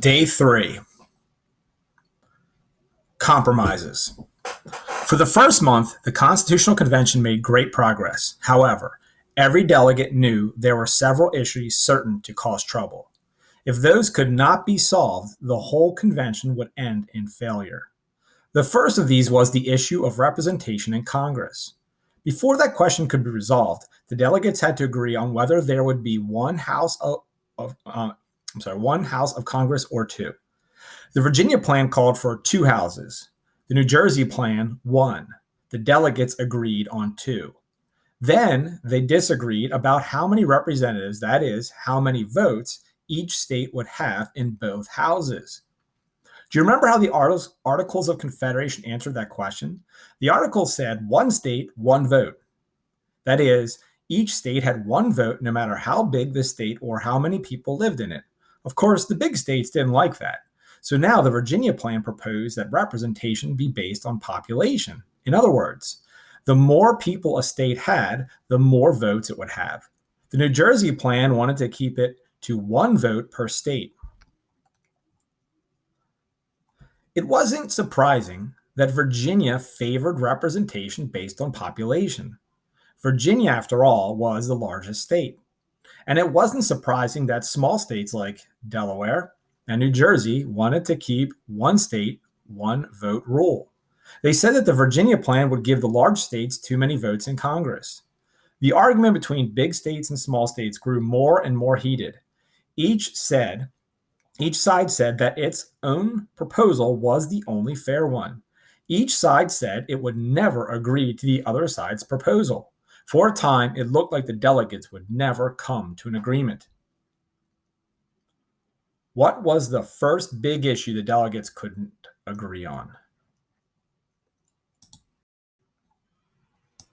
Day 3. Compromises. For the first month, the Constitutional Convention made great progress. However, every delegate knew there were several issues certain to cause trouble. If those could not be solved, the whole convention would end in failure. The first of these was the issue of representation in Congress. Before that question could be resolved, the delegates had to agree on whether there would be one House of Congress or two. The Virginia plan called for 2 houses. The New Jersey plan, 1. The delegates agreed on 2. Then they disagreed about how many representatives, that is, how many votes, each state would have in both houses. Do you remember how the Articles of Confederation answered that question? The articles said 1 state, 1 vote. That is, each state had 1 vote no matter how big the state or how many people lived in it. Of course, the big states didn't like that. So now the Virginia plan proposed that representation be based on population. In other words, the more people a state had, the more votes it would have. The New Jersey plan wanted to keep it to 1 vote per state. It wasn't surprising that Virginia favored representation based on population. Virginia, after all, was the largest state. And it wasn't surprising that small states like Delaware and New Jersey wanted to keep 1 state, 1 vote rule. They said that the Virginia plan would give the large states too many votes in Congress. The argument between big states and small states grew more and more heated. Each side said that its own proposal was the only fair one. Each side said it would never agree to the other side's proposal. For a time, it looked like the delegates would never come to an agreement. What was the first big issue the delegates couldn't agree on?